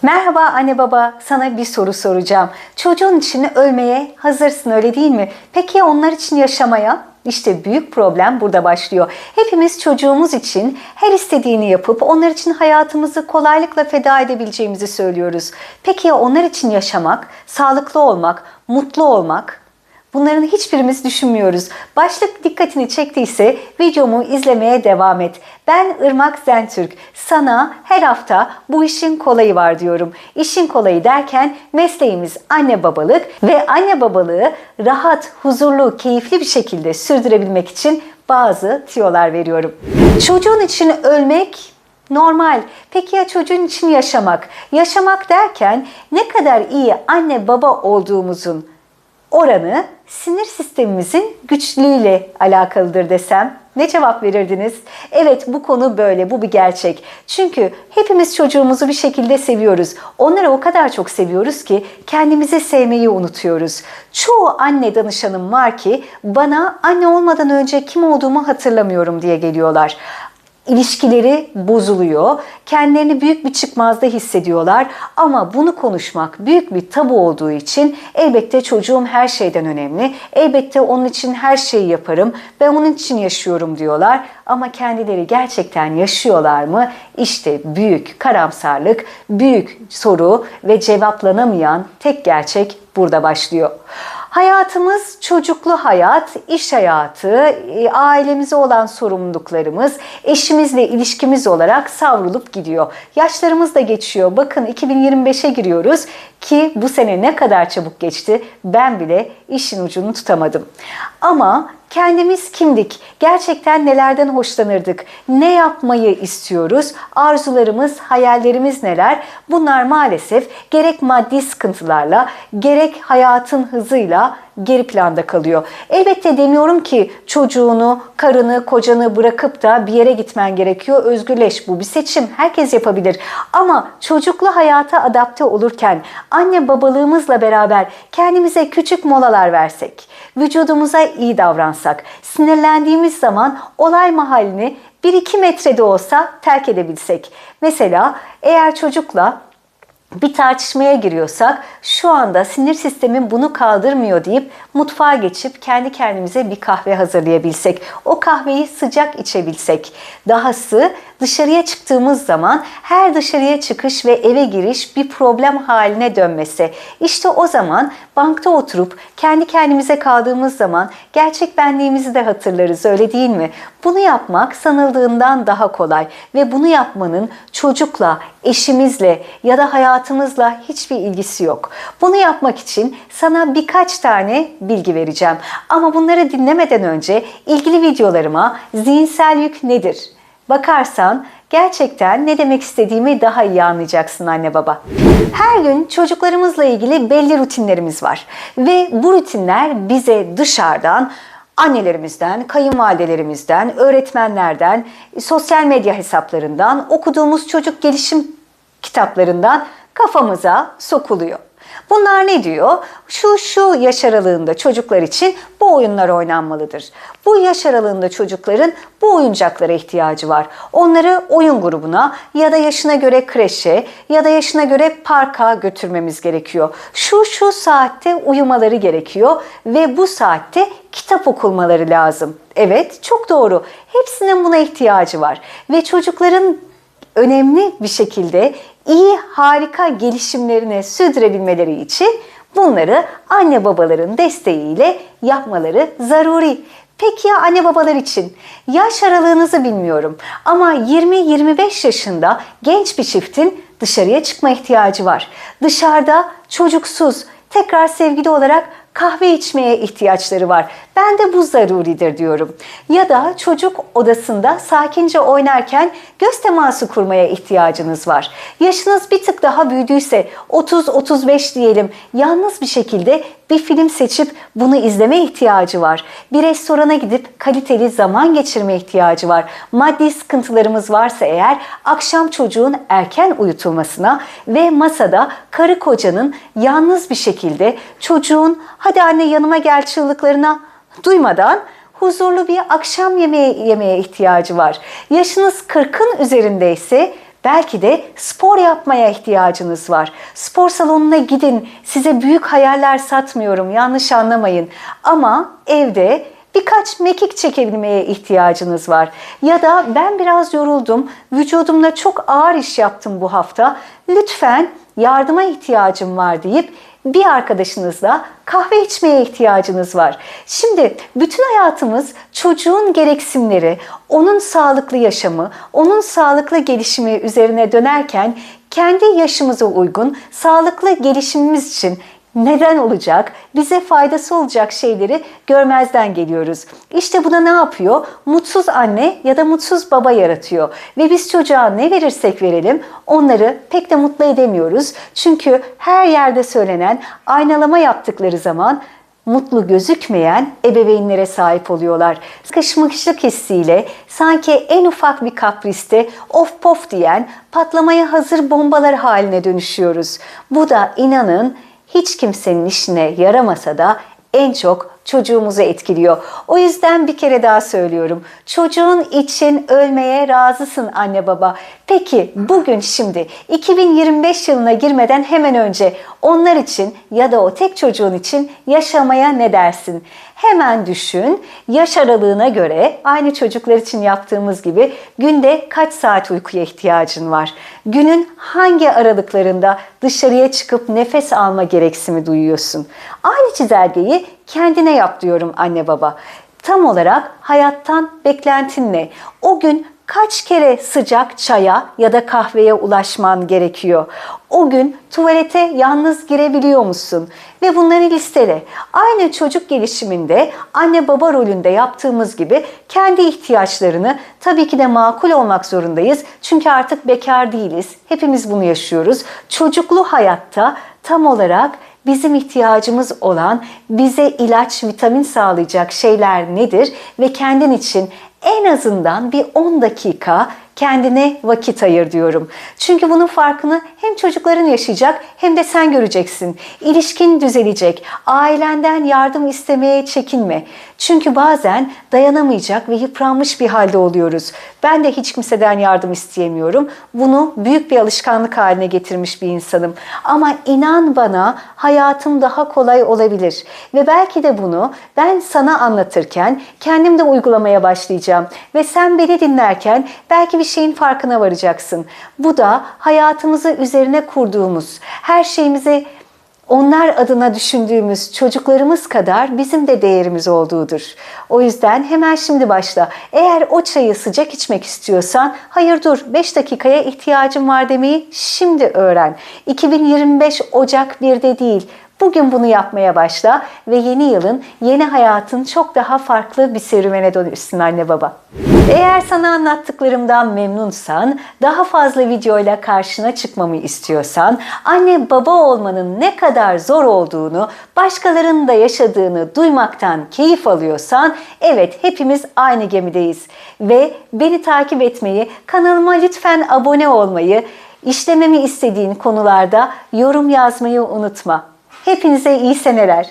Merhaba anne baba, sana bir soru soracağım. Çocuğun için ölmeye hazırsın, öyle değil mi? Peki ya onlar için yaşamaya? İşte büyük problem burada başlıyor. Hepimiz çocuğumuz için her istediğini yapıp onlar için hayatımızı kolaylıkla feda edebileceğimizi söylüyoruz. Peki ya onlar için yaşamak, sağlıklı olmak, mutlu olmak? Bunların hiçbirimiz düşünmüyoruz. Başlık dikkatini çektiyse videomu izlemeye devam et. Ben Irmak Zentürk. Sana her hafta bu işin kolayı var diyorum. İşin kolayı derken mesleğimiz anne babalık ve anne babalığı rahat, huzurlu, keyifli bir şekilde sürdürebilmek için bazı tiyolar veriyorum. Çocuğun için ölmek normal. Peki ya çocuğun için yaşamak? Yaşamak derken ne kadar iyi anne baba olduğumuzun oranı sinir sistemimizin güçlüğüyle alakalıdır desem ne cevap verirdiniz? Evet, bu konu böyle, bu bir gerçek. Çünkü hepimiz çocuğumuzu bir şekilde seviyoruz. Onları o kadar çok seviyoruz ki kendimizi sevmeyi unutuyoruz. Çoğu anne danışanım var ki bana anne olmadan önce kim olduğumu hatırlamıyorum diye geliyorlar. İlişkileri bozuluyor, kendilerini büyük bir çıkmazda hissediyorlar ama bunu konuşmak büyük bir tabu olduğu için elbette çocuğum her şeyden önemli, elbette onun için her şeyi yaparım, ben onun için yaşıyorum diyorlar ama kendileri gerçekten yaşıyorlar mı? İşte büyük karamsarlık, büyük soru ve cevaplanamayan tek gerçek burada başlıyor. Hayatımız çocuklu hayat, iş hayatı, ailemize olan sorumluluklarımız, eşimizle ilişkimiz olarak savrulup gidiyor. Yaşlarımız da geçiyor. Bakın 2025'e giriyoruz ki bu sene ne kadar çabuk geçti ben bile işin ucunu tutamadım. Ama kendimiz kimdik? Gerçekten nelerden hoşlanırdık? Ne yapmayı istiyoruz? Arzularımız, hayallerimiz neler? Bunlar maalesef gerek maddi sıkıntılarla, gerek hayatın hızıyla geri planda kalıyor. Elbette demiyorum ki çocuğunu, karını, kocanı bırakıp da bir yere gitmen gerekiyor. Özgürleş, bu bir seçim. Herkes yapabilir. Ama çocuklu hayata adapte olurken anne babalığımızla beraber kendimize küçük molalar versek, vücudumuza iyi davransak, sinirlendiğimiz zaman olay mahallini 1-2 metrede olsa terk edebilsek. Mesela eğer çocukla bir tartışmaya giriyorsak şu anda sinir sistemim bunu kaldırmıyor deyip mutfağa geçip kendi kendimize bir kahve hazırlayabilsek, o kahveyi sıcak içebilsek, dahası dışarıya çıktığımız zaman her dışarıya çıkış ve eve giriş bir problem haline dönmesi. İşte o zaman bankta oturup kendi kendimize kaldığımız zaman gerçek benliğimizi de hatırlarız, öyle değil mi? Bunu yapmak sanıldığından daha kolay ve bunu yapmanın çocukla, eşimizle ya da hayatımızla hiçbir ilgisi yok. Bunu yapmak için sana birkaç tane bilgi vereceğim. Ama bunları dinlemeden önce ilgili videolarıma zihinsel yük nedir? Bakarsan gerçekten ne demek istediğimi daha iyi anlayacaksın anne baba. Her gün çocuklarımızla ilgili belli rutinlerimiz var. Ve bu rutinler bize dışarıdan, annelerimizden, kayınvalidelerimizden, öğretmenlerden, sosyal medya hesaplarından, okuduğumuz çocuk gelişim kitaplarından kafamıza sokuluyor. Bunlar ne diyor? Şu yaş aralığında çocuklar için bu oyunlar oynanmalıdır. Bu yaş aralığında çocukların bu oyuncaklara ihtiyacı var. Onları oyun grubuna ya da yaşına göre kreşe ya da yaşına göre parka götürmemiz gerekiyor. Şu saatte uyumaları gerekiyor ve bu saatte kitap okunmaları lazım. Evet, çok doğru. Hepsinin buna ihtiyacı var ve çocukların önemli bir şekilde iyi, harika gelişimlerini sürdürebilmeleri için bunları anne babaların desteğiyle yapmaları zaruri. Peki ya anne babalar için? Yaş aralığınızı bilmiyorum ama 20-25 yaşında genç bir çiftin dışarıya çıkma ihtiyacı var. Dışarıda çocuksuz, tekrar sevgili olarak kahve içmeye ihtiyaçları var. Ben de bu zaruridir diyorum. Ya da çocuk odasında sakince oynarken göz teması kurmaya ihtiyacınız var. Yaşınız bir tık daha büyüdüyse 30-35 diyelim, yalnız bir şekilde bir film seçip bunu izleme ihtiyacı var. Bir restorana gidip kaliteli zaman geçirme ihtiyacı var. Maddi sıkıntılarımız varsa eğer akşam çocuğun erken uyutulmasına ve masada karı kocanın yalnız bir şekilde çocuğun hadi anne yanıma gel çığlıklarına duymadan huzurlu bir akşam yemeği yemeye ihtiyacı var. Yaşınız 40'ın üzerindeyse Belki de spor yapmaya ihtiyacınız var. Spor salonuna gidin. Size büyük hayaller satmıyorum, yanlış anlamayın. Ama evde birkaç mekik çekebilmeye ihtiyacınız var. Ya da ben biraz yoruldum, vücudumda çok ağır iş yaptım bu hafta. Lütfen yardıma ihtiyacım var deyip bir arkadaşınızla kahve içmeye ihtiyacınız var. Şimdi bütün hayatımız çocuğun gereksinimleri, onun sağlıklı yaşamı, onun sağlıklı gelişimi üzerine dönerken kendi yaşımıza uygun sağlıklı gelişimimiz için neden olacak, bize faydası olacak şeyleri görmezden geliyoruz. İşte buna ne yapıyor? Mutsuz anne ya da mutsuz baba yaratıyor. Ve biz çocuğa ne verirsek verelim onları pek de mutlu edemiyoruz. Çünkü her yerde söylenen aynalama yaptıkları zaman mutlu gözükmeyen ebeveynlere sahip oluyorlar. Sıkışmışlık hissiyle sanki en ufak bir kapriste of pof diyen patlamaya hazır bombalar haline dönüşüyoruz. Bu da inanın hiç kimsenin işine yaramasa da en çok çocuğumuzu etkiliyor. O yüzden bir kere daha söylüyorum. Çocuğun için ölmeye razısın anne baba. Peki bugün şimdi 2025 yılına girmeden hemen önce onlar için ya da o tek çocuğun için yaşamaya ne dersin? Hemen düşün, yaş aralığına göre aynı çocuklar için yaptığımız gibi günde kaç saat uykuya ihtiyacın var? Günün hangi aralıklarında dışarıya çıkıp nefes alma gereksinimi duyuyorsun? Aynı çizelgeyi kendine yap diyorum anne baba. Tam olarak hayattan beklentin ne? O gün kaç kere sıcak çaya ya da kahveye ulaşman gerekiyor? O gün tuvalete yalnız girebiliyor musun? Ve bunları listele. Aynı çocuk gelişiminde anne baba rolünde yaptığımız gibi kendi ihtiyaçlarını tabii ki de makul olmak zorundayız. Çünkü artık bekar değiliz. Hepimiz bunu yaşıyoruz. Çocuklu hayatta tam olarak bizim ihtiyacımız olan bize ilaç, vitamin sağlayacak şeyler nedir? Ve kendin için en azından bir 10 dakika kendine vakit ayır diyorum. Çünkü bunun farkını hem çocukların yaşayacak hem de sen göreceksin. İlişkin düzelecek. Ailenden yardım istemeye çekinme. Çünkü bazen dayanamayacak ve yıpranmış bir halde oluyoruz. Ben de hiç kimseden yardım isteyemiyorum. Bunu büyük bir alışkanlık haline getirmiş bir insanım. Ama inan bana hayatım daha kolay olabilir. Ve belki de bunu ben sana anlatırken kendim de uygulamaya başlayacağım. Ve sen beni dinlerken belki bir şeyin farkına varacaksın. Bu da hayatımızı üzerine kurduğumuz, her şeyimizi onlar adına düşündüğümüz çocuklarımız kadar bizim de değerimiz olduğudur. O yüzden hemen şimdi başla. Eğer o çayı sıcak içmek istiyorsan, hayır dur 5 dakikaya ihtiyacım var demeyi şimdi öğren. 2025 Ocak 1'de değil. Bugün bunu yapmaya başla ve yeni yılın, yeni hayatın çok daha farklı bir serüvene dönüşsün anne baba. Eğer sana anlattıklarımdan memnunsan, daha fazla videoyla karşına çıkmamı istiyorsan, anne baba olmanın ne kadar zor olduğunu, başkalarının da yaşadığını duymaktan keyif alıyorsan, evet hepimiz aynı gemideyiz. Ve beni takip etmeyi, kanalıma lütfen abone olmayı, işlememi istediğin konularda yorum yazmayı unutma. Hepinize iyi seneler.